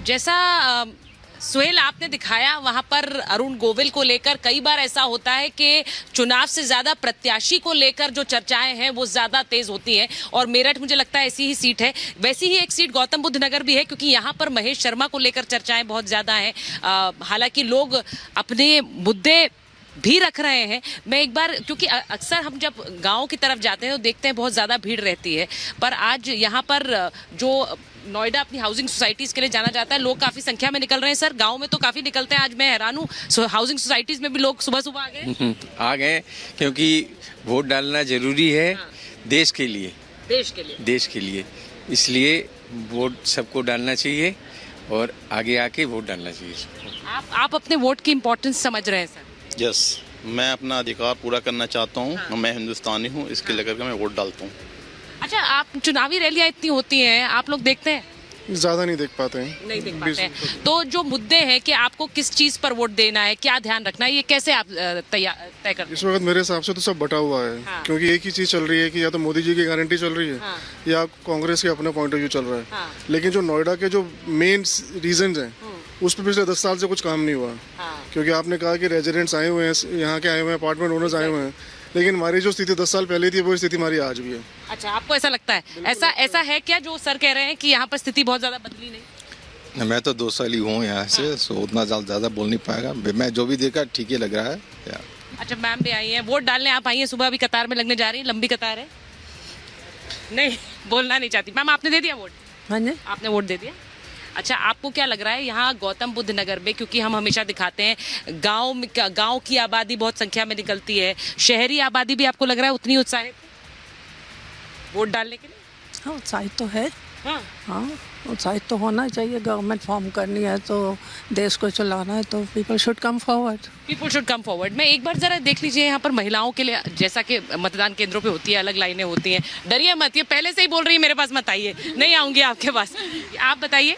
जैसा सुहेल आपने दिखाया, वहां पर अरुण गोविल को लेकर कई बार ऐसा होता है कि चुनाव से ज्यादा प्रत्याशी को लेकर जो चर्चाएं हैं वो ज्यादा तेज होती हैं, और मेरठ मुझे लगता है ऐसी ही सीट है। वैसी ही एक सीट गौतम बुद्ध नगर भी है, क्योंकि यहाँ पर महेश शर्मा को लेकर चर्चाएं बहुत ज्यादा हैं। हालांकि लोग अपने मुद्दे भी रख रहे हैं। मैं एक बार, क्योंकि अक्सर हम जब गांव की तरफ जाते हैं तो देखते हैं बहुत ज़्यादा भीड़ रहती है, पर आज यहाँ पर जो नोएडा अपनी हाउसिंग सोसाइटीज़ के लिए जाना जाता है, लोग काफ़ी संख्या में निकल रहे हैं। सर, गांव में तो काफ़ी निकलते हैं, आज मैं हैरान हूँ, हाउसिंग सोसाइटीज़ में भी लोग सुबह सुबह आ गए क्योंकि वोट डालना जरूरी है। हाँ। देश के लिए, देश के लिए, इसलिए वोट सबको डालना चाहिए और आगे आके वोट डालना चाहिए। आप अपने वोट की इम्पोर्टेंस समझ रहे हैं सर? यस, मैं अपना अधिकार पूरा करना चाहता हूँ। हाँ। मैं हिंदुस्तानी हूँ, इसके लेकर के मैं वोट डालता हूँ। अच्छा, आप चुनावी रैलियां इतनी होती हैं, आप लोग देखते हैं? ज़्यादा नहीं देख पाते हैं। नहीं देख पाते हैं। तो जो मुद्दे हैं कि आपको किस चीज़ पर वोट देना है, क्या ध्यान रखना है, ये कैसे आप तय करते हैं? इस वक्त मेरे हिसाब से तो सब बटा हुआ है। हाँ। क्योंकि एक ही चीज़ चल रही है कि या तो मोदी जी की गारंटी चल रही है, हाँ। या कांग्रेस के अपने पॉइंट ऑफ व्यू चल रहा है। हाँ। लेकिन जो नोएडा के जो मेन रीजंस हैं, उस पर पिछले 10 साल से कुछ काम नहीं हुआ। हाँ। क्योंकि आपने कहा कि रेजिडेंट्स आए हुए हैं, यहाँ के आए हुए हैं, अपार्टमेंट ओनर्स आए हुए हैं, लेकिन हमारी जो स्थिति 10 साल पहले थी वो स्थिति हमारी आज भी है। अच्छा, आपको ऐसा लगता है? ऐसा है क्या जो सर कह रहे हैं कि यहाँ पर स्थिति बहुत ज़्यादा बदली नहीं? मैं तो 2 साल ही हूँ यहाँ से, सो उतना ज़्यादा बोल नहीं पाएगा। मैं जो भी देखा ठीक ही लग रहा है। अच्छा, मैम भी आई हैं वोट डालने, आप आई हैं, सुबह अभी कतार में लगने जा रही हैं, लंबी कतार है? नहीं, बोलना नहीं चाहती। मैम, आपने दे दिया वोट? हाँ जी, आपने वोट दे दिया। अच्छा, आपको क्या लग रहा है यहाँ गौतम बुद्ध नगर में, क्योंकि हम हमेशा दिखाते हैं गांव की आबादी बहुत संख्या में निकलती है, शहरी आबादी भी आपको लग रहा है उतनी उत्साहित वोट डालने के लिए? हाँ उत्साहित तो है। हाँ, उत्साहित तो होना चाहिए। गवर्नमेंट फॉर्म करनी है तो देश को चलाना है तो पीपल शुड कम फॉरवर्ड। मैं एक बार जरा देख लीजिए यहाँ पर महिलाओं के लिए, जैसा कि मतदान केंद्रों पे होती है, अलग लाइनें होती हैं। डरिए मत, ये पहले से ही बोल रही है मेरे पास मत आइए, नहीं आऊँगी आपके पास। आप बताइए,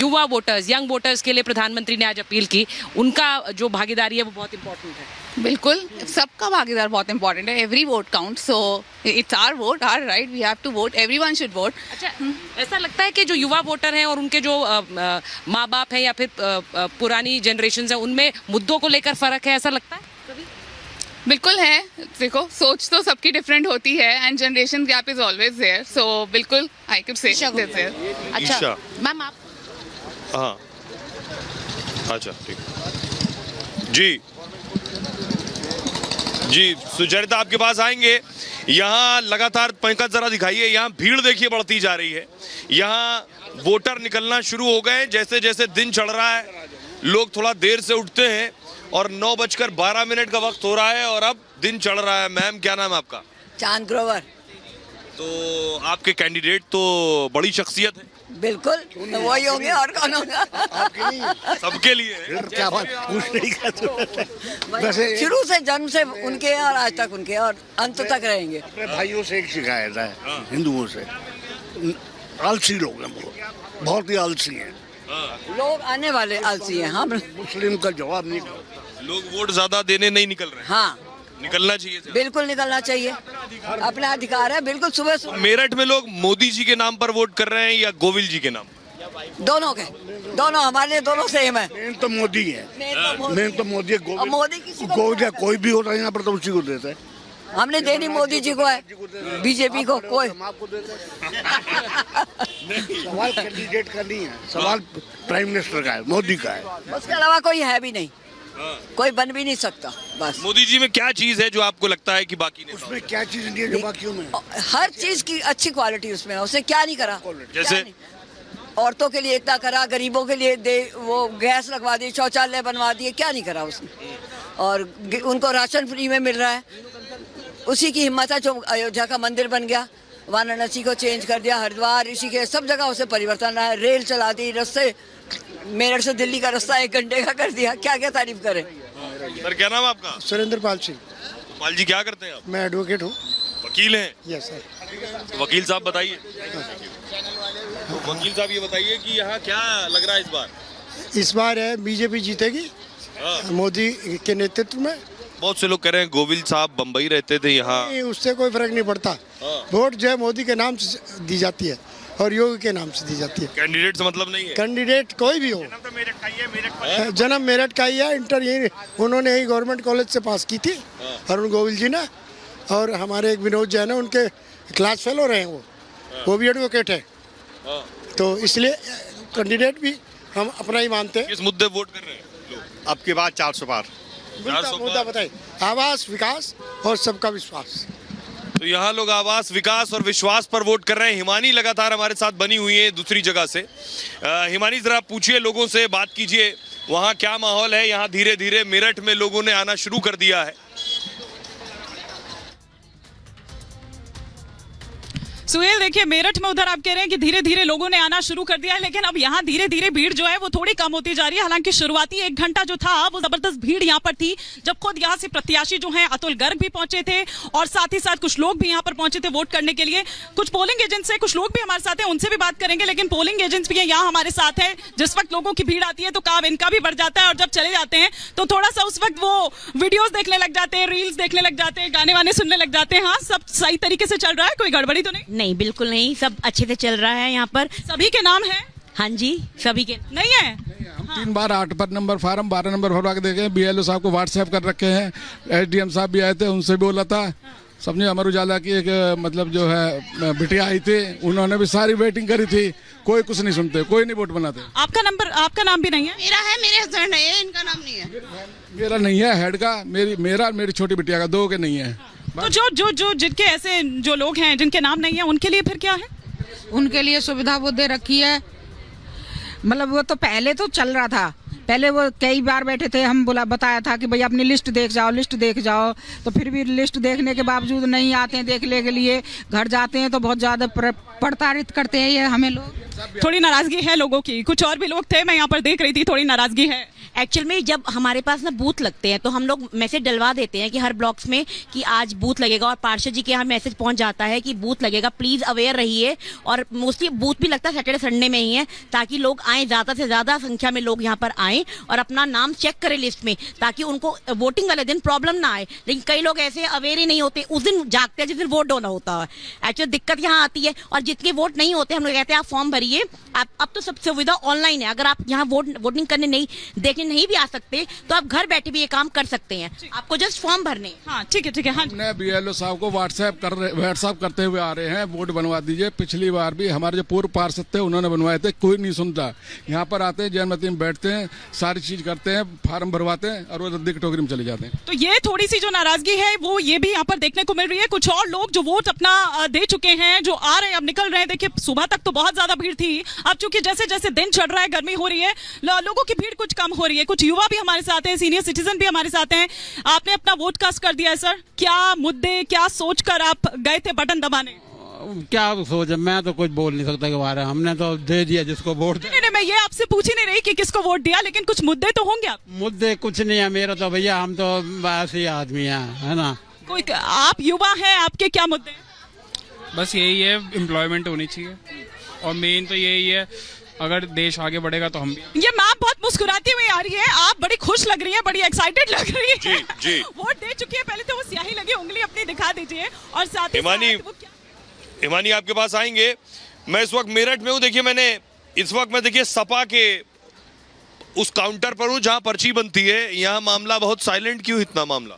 युवा वोटर्स, यंग वोटर्स के लिए प्रधानमंत्री ने आज अपील की, उनका जो भागीदारी है वो बहुत इंपॉर्टेंट है। बिल्कुल, सबका भागीदार बहुत इंपॉर्टेंट है। Every vote count, so it's our vote, our right, we have to vote, everyone should vote. अच्छा, ऐसा लगता है कि जो युवा वोटर हैं और उनके जो माँ बाप हैं या फिर पुरानी जनरेशन है, उनमें मुद्दों को लेकर फर्क है, ऐसा लगता है कभी? बिल्कुल है। देखो, सोच तो सबकी डिफरेंट होती है and generation gap is always there, so बिल्कुल आई कुड से दिस है। अच्छा मैम, आप? हाँ, अच्छा ठीक जी जी, सुचरिता आपके पास आएंगे। यहाँ लगातार पंकज जरा दिखाइए, यहाँ भीड़ देखिए बढ़ती जा रही है। यहाँ वोटर निकलना शुरू हो गए। जैसे जैसे दिन चढ़ रहा है, लोग थोड़ा देर से उठते हैं और 9:12 का वक्त हो रहा है और अब दिन चढ़ रहा है। मैम, क्या नाम है आपका? चांद ग्रोवर। तो आपके कैंडिडेट तो बड़ी शख्सियत है। बिल्कुल, तो वही होंगे और कौन होगा? सबके लिए है। क्या बात, कुछ नहीं कर वैसे शुरू से जन्म से उनके और आज तक उनके और अंत तक रहेंगे। अपने भाइयों से एक शिकायत है, हिंदुओं से, आलसी लोग हैं, बहुत ही आलसी हैं। लोग आने वाले आलसी हैं। हम मुस्लिम का जवाब नहीं, लोग वोट ज्यादा देने नहीं निकल रहे हैं। हाँ, निकलना चाहिए। बिल्कुल निकलना चाहिए, अपना अधिकार है। बिल्कुल, सुबह मेरठ में लोग मोदी जी के नाम पर वोट कर रहे हैं या गोविल जी के नाम? दोनों के, दोनों हमारे लिए दोनों सेम है। मेन तो मोदी है, मेन तो मोदी है। अब मोदी किसी को गोविल कोई भी होता है यहाँ पर तो उसी को देते हैं। हमने देनी मोदी जी को है, बीजेपी को कोई। सवाल कैंडिडेट का नहीं है, सवाल प्राइम मिनिस्टर का है, मोदी का है। उसके अलावा कोई है भी नहीं, कोई बन भी नहीं सकता। बस मोदी जी में क्या चीज है जो आपको लगता है कि बाकी नहीं? उसमें क्या चीज नहीं है जो बाकियों में? हर चीज की अच्छी क्वालिटी उसमें है। उसने क्या नहीं करा? जैसे औरतों के लिए इतना करा, गरीबों के लिए वो गैस लगवा दी, शौचालय बनवा दिए, क्या नहीं करा उसने? और उनको राशन फ्री में मिल रहा है। उसी की हिम्मत है जो अयोध्या का मंदिर बन गया, वाराणसी को चेंज कर दिया, हरिद्वार, ऋषिकेश, सब जगह उसे परिवर्तन आया। रेल चला दी, रास्ते मेरठ से दिल्ली का रास्ता 1 घंटे का कर दिया। क्या क्या तारीफ करें। सर, क्या नाम है आपका? सुरेंद्र पाल सिंह। पाल जी, क्या करते हैं आप? मैं एडवोकेट हूँ। वकील हैं? Yes sir. वकील साहब बताइए। तो वकील साहब ये बताइए कि यहाँ क्या लग रहा है इस बार है बीजेपी जीतेगी, मोदी के नेतृत्व में। बहुत से लोग कह रहे हैं गोविल साहब बम्बई रहते थे यहाँ। उससे कोई फर्क नहीं पड़ता। वोट जो है मोदी के नाम से दी जाती है। और योग के नाम से दी जाती है। कैंडिडेट से मतलब नहीं है, कैंडिडेट कोई भी हो, जन्म मेरठ का ही है, इंटर यही उन्होंने यही गवर्नमेंट कॉलेज से पास की थी अरुण गोविल जी ने, और हमारे एक विनोद जैन है, उनके क्लास फेलो रहे हैं, वो भी एडवोकेट है, तो इसलिए कैंडिडेट भी हम अपना ही मानते हैं। किस मुद्दे वोट कर रहे हैं लोग? अब की बात 400 पार। मुद्दा बताइए, आवास, विकास और सबका विश्वास। तो यहाँ लोग आवास, विकास और विश्वास पर वोट कर रहे हैं। हिमानी लगातार हमारे साथ बनी हुई है दूसरी जगह से। हिमानी जरा पूछिए लोगों से, बात कीजिए, वहाँ क्या माहौल है? यहाँ धीरे धीरे मेरठ में लोगों ने आना शुरू कर दिया है। सुहेल, देखिए मेरठ में उधर आप कह रहे हैं कि धीरे धीरे लोगों ने आना शुरू कर दिया है, लेकिन अब यहाँ धीरे धीरे भीड़ जो है वो थोड़ी कम होती जा रही है। हालांकि शुरुआती 1 घंटा जो था वो जबरदस्त भीड़ यहाँ पर थी, जब खुद यहाँ से प्रत्याशी जो हैं अतुल गर्ग भी पहुंचे थे और साथ ही साथ कुछ लोग भी यहाँ पर पहुंचे थे वोट करने के लिए। कुछ पोलिंग एजेंट्स है, कुछ लोग भी हमारे साथ हैं, उनसे भी बात करेंगे, लेकिन पोलिंग एजेंट्स भी यहाँ हमारे साथ है। जिस वक्त लोगों की भीड़ आती है तो काम इनका भी बढ़ जाता है, और जब चले जाते हैं तो थोड़ा सा उस वक्त वो वीडियोज देखने लग जाते हैं, रील्स देखने लग जाते हैं, गाने वाने सुनने लग जाते हैं। हाँ, सब सही तरीके से चल रहा है, कोई गड़बड़ी तो नहीं? नहीं, बिल्कुल नहीं, सब अच्छे से चल रहा है यहाँ पर। सभी के नाम है? हाँ जी, सभी के नहीं है। हम 3 बार 8 नंबर फार्म 12 नंबर भरवा के देखे, BLO साहब को व्हाट्सएप कर रखे हैं, SDM साहब भी आए थे, उनसे भी बोला था। सबने अमर उजाला की एक मतलब जो है बिटिया आई थी, उन्होंने भी सारी वेटिंग करी थी, कोई कुछ नहीं सुनते, कोई नहीं वोट बनाते। आपका नाम भी नहीं है? मेरा है, मेरे हस्बैंड है, इनका नाम नहीं है। मेरा नहीं है हेड का, मेरी छोटी बिटिया का, 2 के नहीं है। तो जो जिनके ऐसे जो लोग हैं जिनके नाम नहीं है, उनके लिए फिर क्या है? उनके लिए सुविधा वो दे रखी है, मतलब वो तो पहले तो चल रहा था, पहले वो कई बार बैठे थे, हम बताया था कि भाई अपनी लिस्ट देख जाओ, तो फिर भी लिस्ट देखने के बावजूद नहीं आते हैं देखने के लिए, घर जाते हैं तो बहुत ज़्यादा प्रताड़ित करते हैं ये हमें लोग। थोड़ी नाराजगी है लोगों की, कुछ और भी लोग थे, मैं यहाँ पर देख रही थी, थोड़ी नाराजगी है। एक्चुअल में जब हमारे पास ना बूथ लगते हैं तो हम लोग मैसेज डलवा देते हैं कि हर ब्लॉक्स में कि आज बूथ लगेगा, और पार्षद जी के यहाँ मैसेज पहुंच जाता है कि बूथ लगेगा, प्लीज अवेयर रहिए। और मोस्टली बूथ भी लगता है सैटरडे संडे में ही है, ताकि लोग आए, ज्यादा से ज्यादा संख्या में लोग यहाँ पर आए और अपना नाम चेक करें लिस्ट में, ताकि उनको वोटिंग वाले दिन प्रॉब्लम ना आए। लेकिन कई लोग ऐसे अवेयर ही नहीं होते, उस दिन जागते हैं जिस दिन वोट होना होता है। एक्चुअली दिक्कत यहाँ आती है, और जितने वोट नहीं होते हम लोग कहते हैं आप फॉर्म भरिए। अब तो सब सुविधा ऑनलाइन है, अगर आप यहाँ वोटिंग करने देखने नहीं भी आ सकते तो आप घर बैठे भी ये काम कर सकते हैं, आपको जस्ट फॉर्म भरने। हाँ, ठीक है। हाँ, हमने BLO साहब को व्हाट्सएप करते हुए आ रहे हैं, वोट बनवा दीजिए। पिछली बार भी हमारे जो पूर्व पार्षद थे उन्होंने बनवाए थे, कोई नहीं सुनता। यहाँ पर आते हैं, जयमती में बैठते हैं, सारी चीज करते हैं, फार्म भरवाते हैं और वो रद्दी की टोकरी में चले जाते हैं। तो ये थोड़ी सी जो नाराजगी है वो ये भी यहाँ पर देखने को मिल रही है। कुछ और लोग जो वोट अपना दे चुके हैं, जो आ रहे हैं, अब निकल रहे हैं। देखिए सुबह तक तो बहुत ज्यादा भीड़ थी, अब चूंकि जैसे जैसे दिन चढ़ रहा है, गर्मी हो रही है, लोगों की भीड़ कुछ कम हो रही है। कुछ युवा भी हमारे साथ हैं, सीनियर सिटीजन भी हमारे साथ हैं। आपने अपना वोट कास्ट कर दिया है सर, क्या मुद्दे, क्या सोचकर आप गए थे बटन दबाने? क्या सोच है, मैं तो कुछ बोल नहीं सकता के बारे में, हमने तो दे दिया जिसको वोट। नहीं, मैं ये आपसे पूछ ही नहीं रही कि किसको वोट दिया, लेकिन कुछ मुद्दे तो होंगे। आप मुद्दे कुछ नहीं है मेरा तो भैया, हम तो ऐसे आदमी है ना। कोई आप युवा हैं, आपके क्या मुद्दे? बस यही है, एम्प्लॉयमेंट होनी चाहिए, और मेन तो यही है, अगर देश आगे बढ़ेगा तो हम भी। ये मैम बहुत मुस्कुराती हुई आ रही है, आप बड़ी खुश लग रही है, बड़ी एक्साइटेड लग रही है। जी। वोट दे चुकी है, पहले तो वो स्याही लगी उंगली अपनी दिखा दीजिए, और साथ ही हिमानी आपके पास आएंगे। मैं इस वक्त मेरठ में हूँ, देखिए मैं देखिए सपा के उस काउंटर पर हूँ जहाँ पर्ची बनती है। यहाँ मामला बहुत साइलेंट, क्यों इतना मामला?